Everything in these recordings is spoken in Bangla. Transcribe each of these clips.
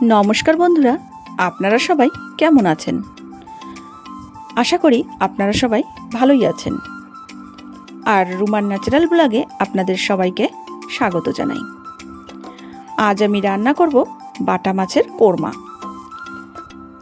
নমস্কার বন্ধুরা, আপনারা সবাই কেমন আছেন? আশা করি আপনারা সবাই ভালোই আছেন। আর রুমার ন্যাচারাল ব্লগে আপনাদের সবাইকে স্বাগত জানাই। আজ আমি রান্না করব বাটা মাছের কোরমা।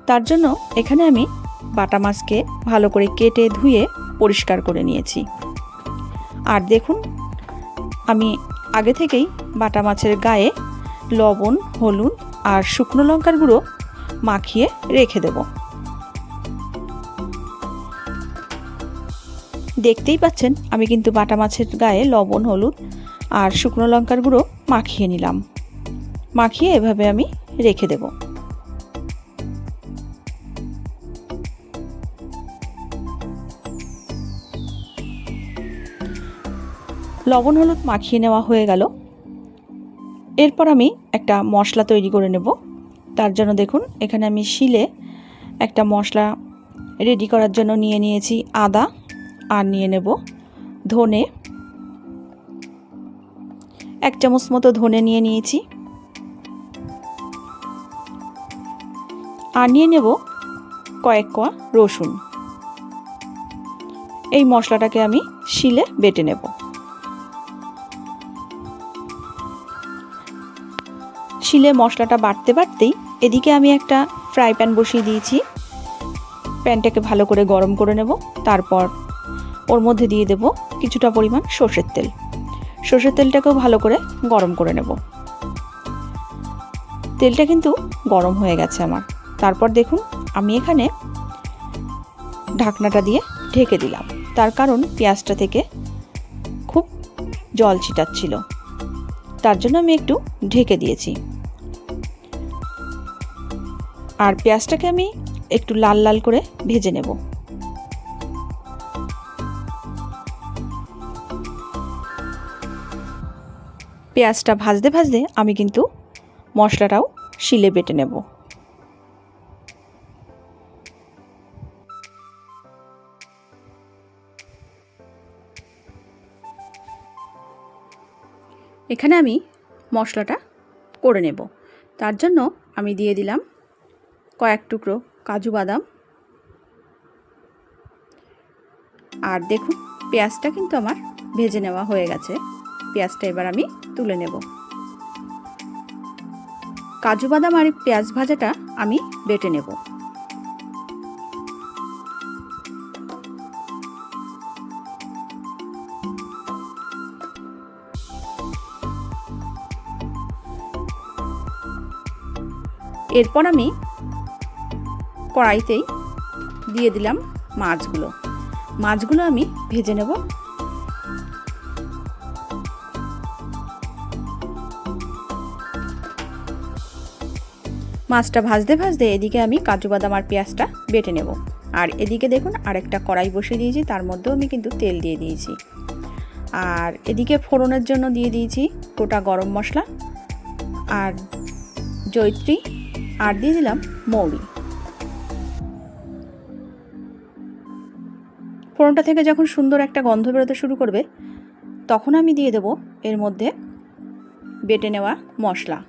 তার জন্য এখানে আমি বাটা মাছকে ভালো করে কেটে ধুয়ে পরিষ্কার করে নিয়েছি। আর দেখুন, আমি আগে থেকেই বাটা মাছের গায়ে লবণ, হলুদ আর শুকনো লঙ্কার গুঁড়ো মাখিয়ে রেখে দেব। দেখতেই পাচ্ছেন আমি কিন্তু বাটা মাছের গায়ে লবণ, হলুদ আর শুকনো লঙ্কার গুঁড়ো মাখিয়ে নিলাম। মাখিয়ে এভাবে আমি রেখে দেব। লবণ হলুদ মাখিয়ে নেওয়া হয়ে গেল। এরপর আমি একটা মশলা তৈরি করে নেব। তার জন্য দেখুন, এখানে আমি শিলে একটা মশলা রেডি করার জন্য নিয়ে নিয়েছি আদা, আর নিয়ে নেব ধনে, 1 চামচ মতো ধনে নিয়ে নিয়েছি। আর নিয়ে নেব কয়েক কোয়া রসুন। এই মশলাটাকে আমি শিলে বেটে নেব। শিলে মশলাটা বাটতে বাটতেই এদিকে আমি একটা ফ্রাই প্যান বসিয়ে দিয়েছি। প্যানটাকে ভালো করে গরম করে নেব। তারপর ওর মধ্যে দিয়ে দেব কিছুটা পরিমাণ সর্ষের তেল। সর্ষের তেলটাকেও ভালো করে গরম করে নেব। তেলটা কিন্তু গরম হয়ে গেছে আমার। তারপর দেখুন, আমি এখানে ঢাকনাটা দিয়ে ঢেকে দিলাম। তার কারণ পেঁয়াজটা থেকে খুব জল ছিটাচ্ছিল, তার জন্য আমি একটু ঢেকে দিয়েছি। আর পেঁয়াজটাকে আমি একটু লাল লাল করে ভেজে নেব। পেঁয়াজটা ভাজতে ভাজতে আমি কিন্তু মশলাটাও শিলে বেটে নেব। এখানে আমি মশলাটা করে নেব। তার জন্য আমি দিয়ে দিলাম কয়েক টুকরো কাজু বাদাম। আর দেখুন, পেঁয়াজটা কিন্তু আমার ভেজে নেওয়া হয়ে গেছে। পেঁয়াজটা এবার আমি তুলে নেব। কাজু বাদাম আর পেঁয়াজ ভাজাটা আমি বেটে নেব। এরপর আমি কড়াইতেই দিয়ে দিলাম মাছগুলো আমি ভেজে নেব। মাছটা ভাজতে ভাজতে এদিকে আমি কাজু বাদাম আর পেঁয়াজটা বেটে নেব। আর এদিকে দেখুন, আরেকটা কড়াই বসিয়ে দিয়েছি, তার মধ্যেও আমি কিন্তু তেল দিয়ে দিয়েছি। আর এদিকে ফোড়নের জন্য দিয়ে দিয়েছি গোটা গরম মশলা আর জয়িত্রী, আর দিয়ে দিলাম মৌরি। ফোড়নটা থেকে যখন সুন্দর একটা গন্ধ বেরোতে শুরু করবে, তখন আমি দিয়ে দেব এর মধ্যে বেটে নেওয়া মশলা।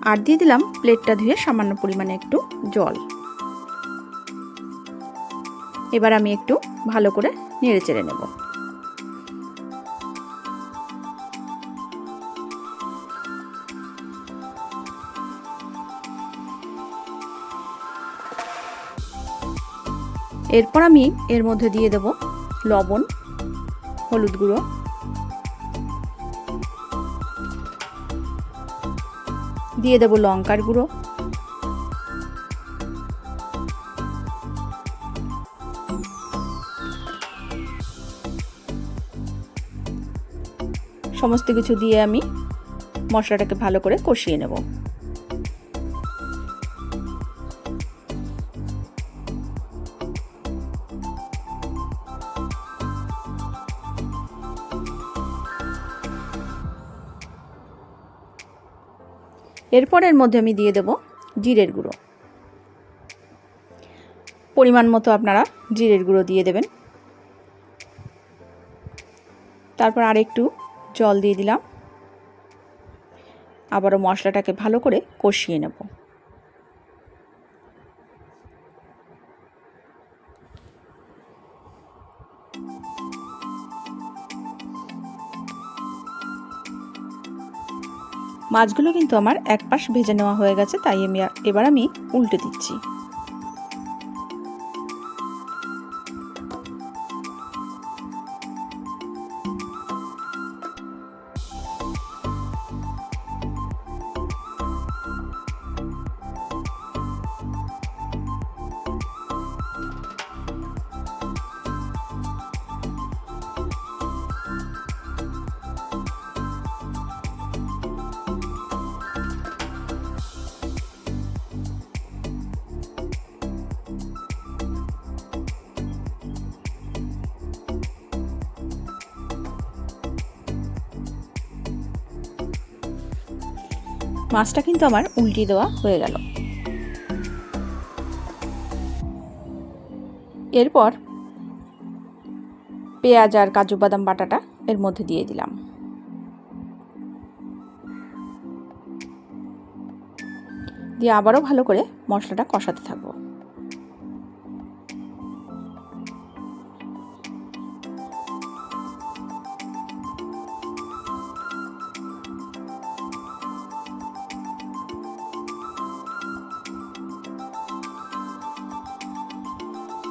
আর দিয়ে দিলাম প্লেটটা ধুয়ে সামান্য পরিমাণে একটু জল। এবার আমি একটু ভালো করে নেড়ে চেড়ে নেব। এরপর আমি এর মধ্যে দিয়ে দেব লবণ, হলুদ গুঁড়ো, দিয়ে দেব লঙ্কার গুঁড়ো, সমস্ত কিছু দিয়ে আমি মশলাটাকে ভালো করে কষিয়ে নেব। এরপর এর মধ্যে আমি দিয়ে দেব জিরের গুঁড়ো। পরিমাণ মতো আপনারা জিরের গুঁড়ো দিয়ে দেবেন। তারপর আর একটু জল দিয়ে দিলাম। আবারও মশলাটাকে ভালো করে কষিয়ে নেব। মাছগুলো কিন্তু আমার এক পাশ ভেজে নেওয়া হয়ে গেছে, তাই এবার আমি উল্টে দিচ্ছি। মাছটা কিন্তু আমার উল্টিয়ে দেওয়া হয়ে গেল। এরপর পেঁয়াজ আর কাজু বাদাম বাটাটা এর মধ্যে দিয়ে দিলাম। দিয়ে আবারও ভালো করে মশলাটা কষাতে থাকবো।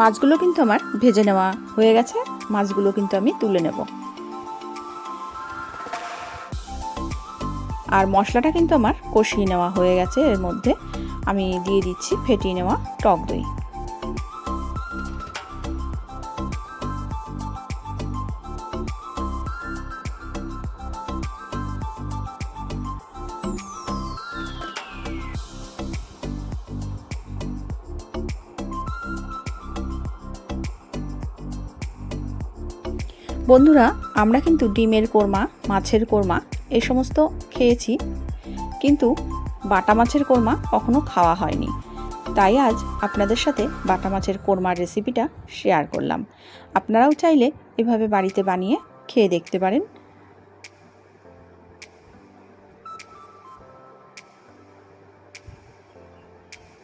মাছগুলো কিন্তু আমার ভেজে নেওয়া হয়ে গেছে। মাছগুলো কিন্তু আমি তুলে নেব। আর মশলাটা কিন্তু আমার কষিয়ে নেওয়া হয়ে গেছে। এর মধ্যে আমি দিয়ে দিচ্ছি ফেটিয়ে নেওয়া টক দই। বন্ধুরা, আমরা কিন্তু ডিমের কোরমা, মাছের কোরমা এই সমস্ত খেয়েছি, কিন্তু বাটা মাছের কোরমা কখনো খাওয়া হয়নি। তাই আজ আপনাদের সাথে বাটা মাছের কোরমার রেসিপিটা শেয়ার করলাম। আপনারাও চাইলে এভাবে বাড়িতে বানিয়ে খেয়ে দেখতে পারেন।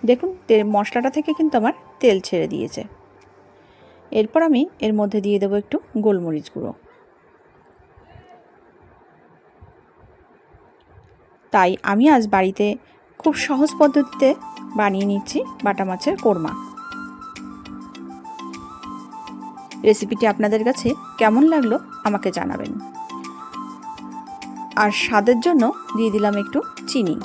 দেখুন, মশলাটা থেকে কিন্তু আমার তেল ছেড়ে দিয়েছে। এরপর আমি এর মধ্যে দিয়ে দেবো একটু গোলমরিচ গুঁড়ো। তাই আমি আজ বাড়িতে খুব সহজ পদ্ধতিতে বানিয়ে নিচ্ছি বাটা মাছের কোরমা। রেসিপিটি আপনাদের কাছে কেমন লাগলো আমাকে জানাবেন। আর স্বাদের জন্য দিয়ে দিলাম একটু চিনি।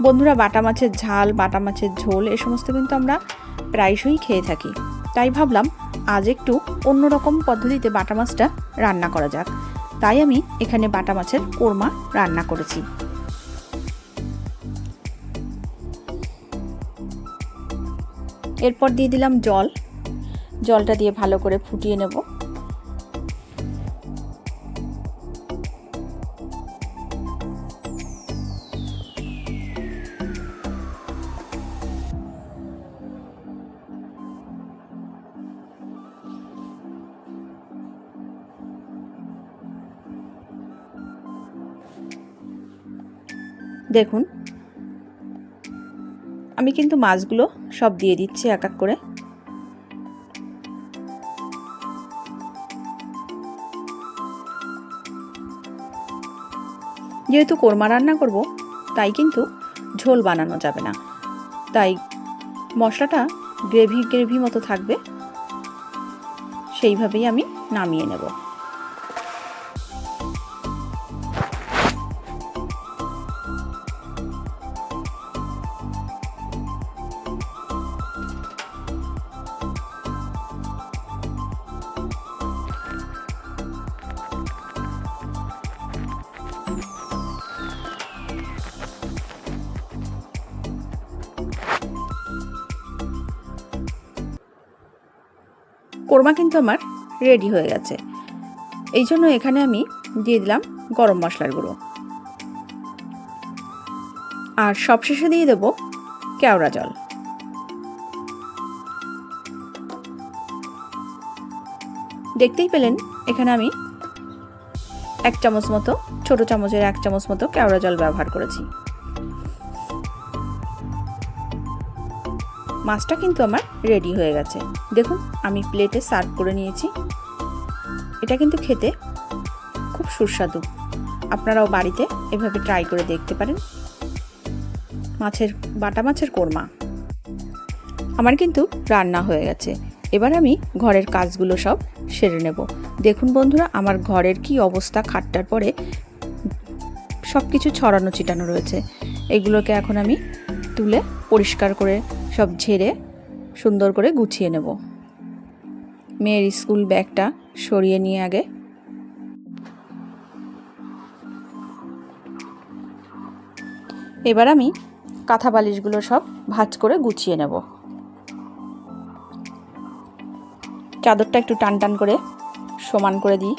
বন্ধুরা, বাটা মাছের ঝাল, বাটা মাছের ঝোল এ সমস্ত কিন্তু আমরা প্রায়শই খেয়ে থাকি। তাই ভাবলাম আজ একটু অন্যরকম পদ্ধতিতে বাটা মাছটা রান্না করা যাক। তাই আমি এখানে বাটা মাছের কোরমা রান্না করেছি। এরপর দিয়ে দিলাম জল। জলটা দিয়ে ভালো করে ফুটিয়ে নেব। দেখুন, আমি কিন্তু মাছগুলো সব দিয়ে দিচ্ছি এক এক করে। যেহেতু কোরমা রান্না করব, তাই কিন্তু ঝোল বানানো যাবে না। তাই মশলাটা গ্রেভি মতো থাকবে, সেইভাবেই আমি নামিয়ে নেব। কোরমা কিন্তু আমার রেডি হয়ে গেছে। এই জন্য এখানে আমি দিয়ে দিলাম গরম মশলার গুঁড়ো। আর সবশেষে দিয়ে দেব কেওড়া জল। দেখতেই পেলেন এখানে আমি 1 চামচ মতো, ছোট চামচের 1 চামচ মতো কেওড়া জল ব্যবহার করেছি। মাছটা কিন্তু আমার রেডি হয়ে গেছে। দেখুন আমি প্লেটে সার্ভ করে নিয়েছি। এটা কিন্তু খেতে খুব সুস্বাদু। আপনারাও বাড়িতে এভাবে ট্রাই করে দেখতে পারেন। বাটা মাছের কোরমা আমার কিন্তু রান্না হয়ে গেছে। এবার আমি ঘরের কাজগুলো সব সেরে নেব। দেখুন বন্ধুরা, আমার ঘরের কি অবস্থা, খাটটার পরে সব কিছু ছড়ানো ছিটানো রয়েছে। এগুলোকে এখন আমি তুলে পরিষ্কার করে সব ঝেড়ে সুন্দর করে গুছিয়ে নেব। মেয়ের স্কুল ব্যাগটা সরিয়ে নিয়ে আগে এবার আমি কাঁথা বালিশগুলো সব ভাঁজ করে গুছিয়ে নেব। চাদরটা একটু টান টান করে সমান করে দিই।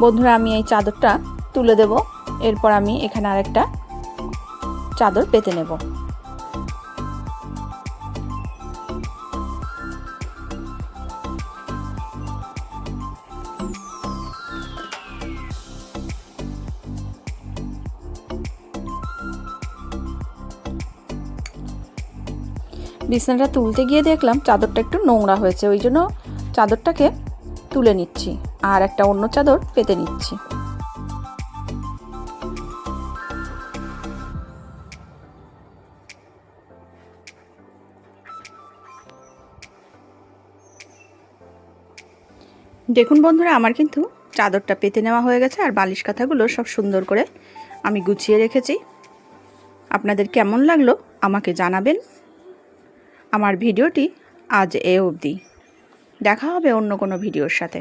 বন্ধুরা আমি এই চাদরটা তুলে দেব। এরপর আমি এখানে আরেকটা চাদর পেতে নেব। বিছানাটা তুলতে গিয়ে দেখলাম চাদরটা একটু নোংরা হয়েছে, ওই জন্য চাদরটাকে তুলে নিচ্ছি আর একটা অন্য চাদর পেতে নিচ্ছি। দেখুন বন্ধুরা, আমার কিন্তু চাদরটা পেতে নেওয়া হয়ে গেছে আর বালিশ কাঁথাগুলো সব সুন্দর করে আমি গুছিয়ে রেখেছি। আপনাদের কেমন লাগলো আমাকে জানাবেন। আমার ভিডিওটি আজ এ অবধি। দেখা হবে অন্য কোনো ভিডিওর সাথে।